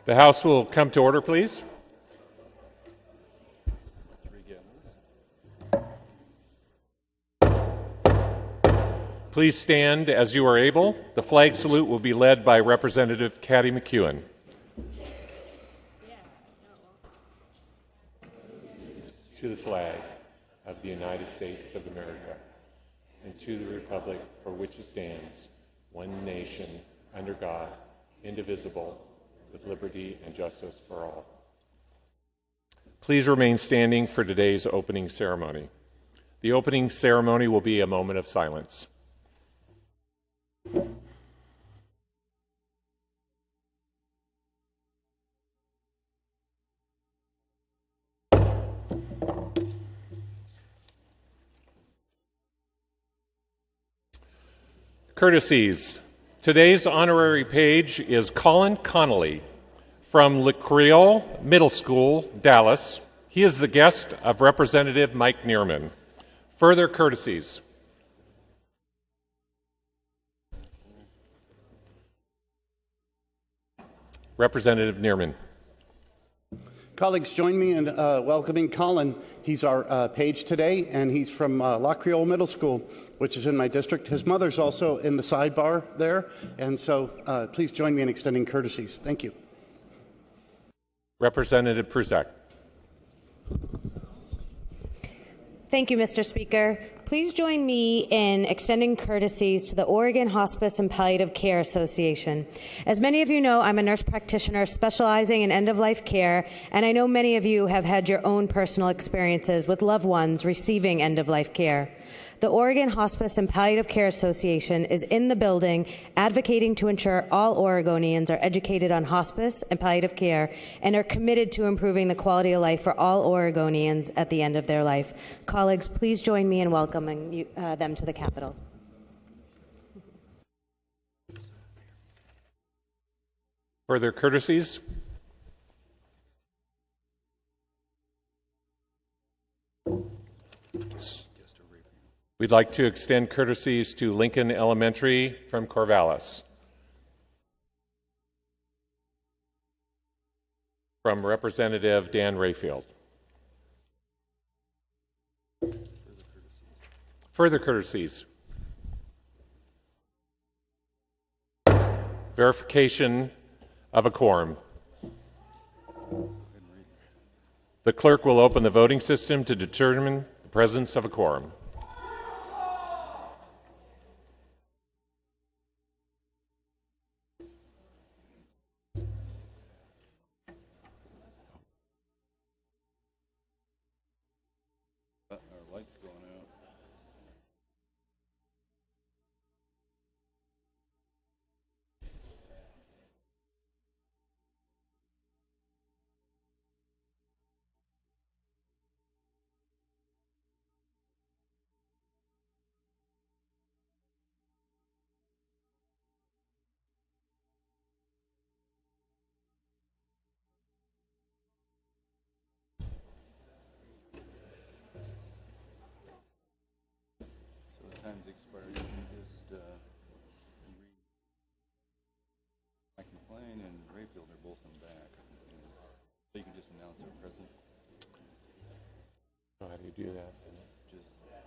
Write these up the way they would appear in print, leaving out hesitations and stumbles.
The House will come to order, please. Please stand as you are able. The flag salute will be led by Representative Caddy McEwen. To the flag of the United States of America and to the republic for which it stands, one nation, under God, indivisible, with liberty and justice for all. Please remain standing for today's opening ceremony. The opening ceremony will be a moment of silence. Courtesies. Today's honorary page is Colin Connolly from Le Creole Middle School, Dallas. He is the guest of Representative Mike Neerman. Further courtesies. Representative Neerman. Colleagues, join me in welcoming Colin. He's our page today, and he's from La Creole Middle School, which is in my district. His mother's also in the sidebar there, and so please join me in extending courtesies. Thank you. Representative Prusak. Thank you, Mr. Speaker. Please join me in extending courtesies to the Oregon Hospice and Palliative Care Association. As many of you know, I'm a nurse practitioner specializing in end-of-life care, and I know many of you have had your own personal experiences with loved ones receiving end-of-life care. The Oregon Hospice and Palliative Care Association is in the building advocating to ensure all Oregonians are educated on hospice and palliative care and are committed to improving the quality of life for all Oregonians at the end of their life. Colleagues, please join me in welcoming them to the Capitol. Further courtesies. We'd like to extend courtesies to Lincoln Elementary from Corvallis. From Representative Dan Rayfield. Further courtesies. Verification of a quorum. The clerk will open the voting system to determine the presence of a quorum. Time's expired. You can just read. Mike McLean and Rayfield are both in the back. So you can just announce they're present. So how do you do that?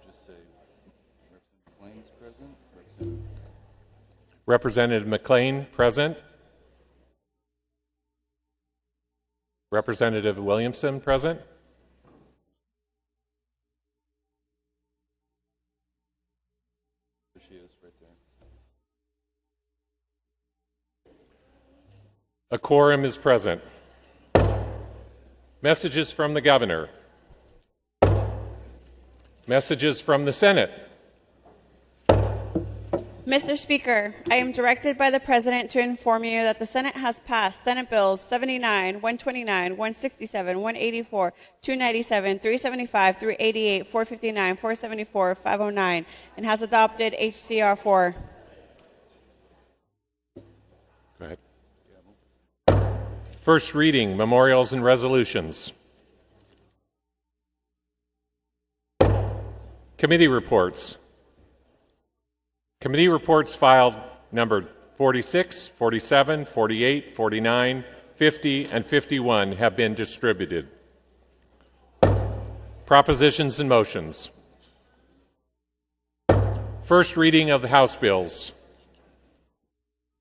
Just say Representative McLean's present. Representative McLean present. Representative Williamson present. A quorum is present. Messages from the Governor. Messages from the Senate. Mr. Speaker, I am directed by the President to inform you that the Senate has passed Senate Bills 79, 129, 167, 184, 297, 375, 388, 459, 474, 509, and has adopted HCR 4. Go ahead. First reading, memorials and resolutions. Committee reports. Committee reports filed numbered 46, 47, 48, 49, 50, and 51 have been distributed. Propositions and motions. First reading of the House bills.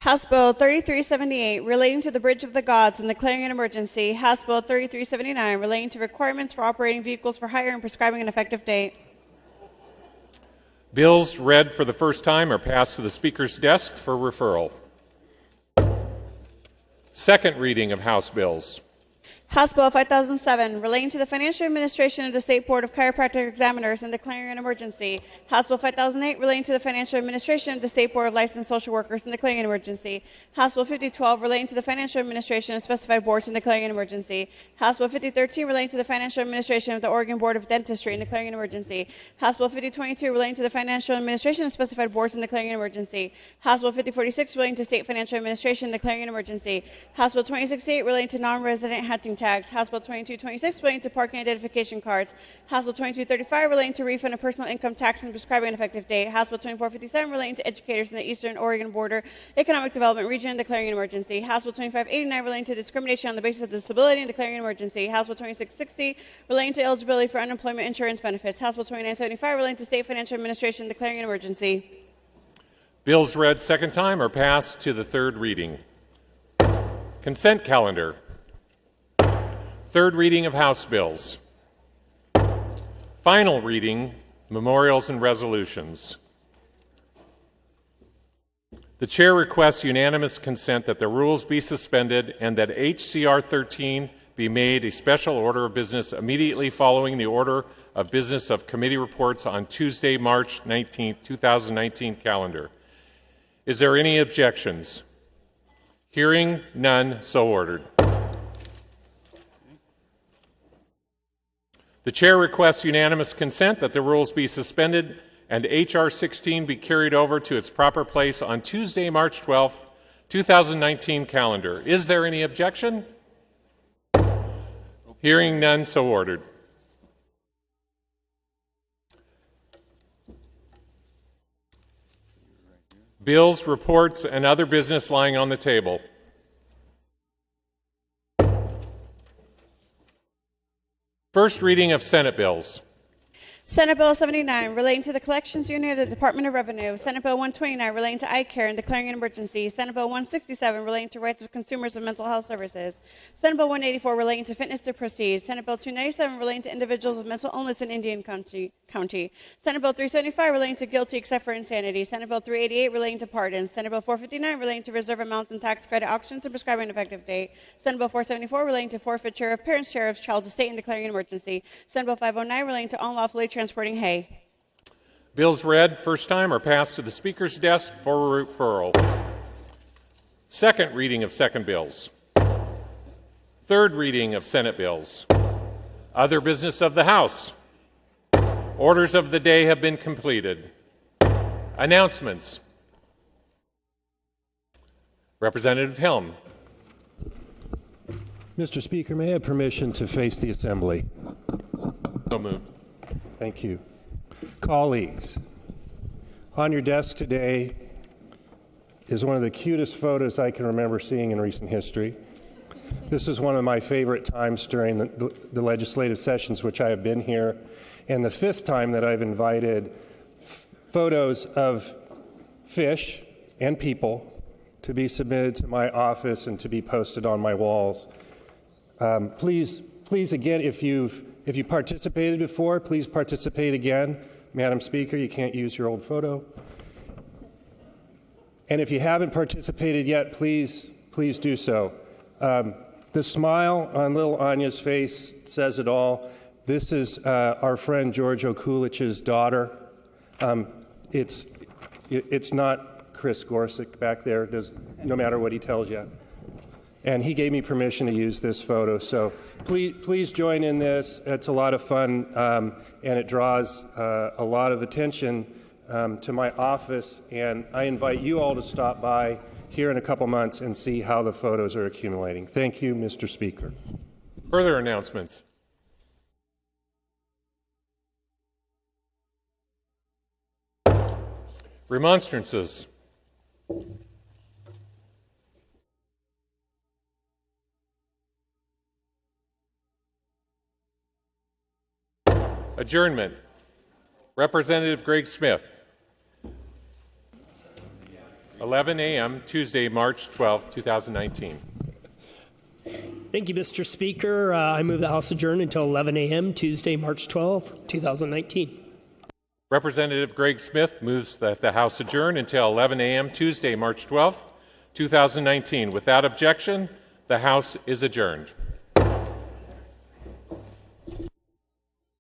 House Bill 3378, relating to the Bridge of the Gods and declaring an emergency. House Bill 3379, relating to requirements for operating vehicles for hire and prescribing an effective date. Bills read for the first time are passed to the Speaker's desk for referral. Second reading of House bills. House Bill 5007, relating to the financial administration of the State Board of Chiropractic Examiners and declaring an emergency. House Bill 5008, relating to the financial administration of the State Board of Licensed Social Workers and declaring an emergency. House Bill 5012, relating to the financial administration of specified boards and declaring an emergency. House Bill 5013, relating to the financial administration of the Oregon Board of Dentistry and declaring an emergency. House Bill 5022, relating to the financial administration of specified boards and declaring an emergency. House Bill 5046, relating to state financial administration and declaring an emergency. House Bill 2068, relating to non-resident hunting tax. House Bill 2226, relating to parking identification cards. House Bill 2235, relating to refund of personal income tax and prescribing an effective date. House Bill 2457, relating to educators in the Eastern Oregon Border Economic Development Region and declaring an emergency. House Bill 2589, relating to discrimination on the basis of disability and declaring an emergency. House Bill 2660, relating to eligibility for unemployment insurance benefits. House Bill 2975, relating to state financial administration and declaring an emergency. Bills read second time are passed to the third reading. Consent calendar. Third reading of House bills. Final reading, memorials and resolutions. The chair requests unanimous consent that the rules be suspended and that HCR 13 be made a special order of business immediately following the order of business of committee reports on Tuesday, March 19, 2019 calendar. Is there any objections? Hearing none, so ordered. The chair requests unanimous consent that the rules be suspended and H.R. 16 be carried over to its proper place on Tuesday, March 12, 2019 calendar. Is there any objection? Hearing none, so ordered. Bills, reports, and other business lying on the table. First reading of Senate bills. Senate Bill 79, relating to the Collections Unit of the Department of Revenue. Senate Bill 129, relating to eye care and declaring an emergency. Senate Bill 167, relating to rights of consumers of mental health services. Senate Bill 184, relating to fitness to proceed. Senate Bill 297, relating to individuals with mental illness in Indian County. Senate Bill 375, relating to guilty except for insanity. Senate Bill 388, relating to pardons. Senate Bill 459, relating to reserve amounts and tax credit auctions and prescribing an effective date. Senate Bill 474, relating to forfeiture of parents' share of child's estate and declaring an emergency. Senate Bill 509, relating to unlawfully transporting hay. Bills read first time are passed to the Speaker's desk for referral. Second reading of second bills. Third reading of Senate bills. Other business of the House. Orders of the day have been completed. Announcements. Representative Helm. Mr. Speaker, may I have permission to face the Assembly? So moved. Thank you. Colleagues, on your desk today is one of the cutest photos I can remember seeing in recent history. This is one of my favorite times during the legislative sessions which I have been here, and the fifth time that I've invited photos of fish and people to be submitted to my office and to be posted on my walls. Please again, if you participated before, please participate again. Madam Speaker, you can't use your old photo. And if you haven't participated yet, please do so. The smile on little Anya's face says it all. This is our friend George Okulich's daughter. It's not Chris Gorsuch back there, no matter what he tells you. And he gave me permission to use this photo. So please join in this. It's a lot of fun, and it draws a lot of attention to my office. And I invite you all to stop by here in a couple months and see how the photos are accumulating. Thank you, Mr. Speaker. Further announcements. Remonstrances. Adjournment. Representative Greg Smith. 11 a.m. Tuesday, March 12, 2019. Thank you, Mr. Speaker. I move the House adjourn until 11 a.m. Tuesday, March 12th, 2019. Representative Greg Smith moves that the House adjourn until 11 a.m. Tuesday, March 12, 2019. Without objection, the House is adjourned.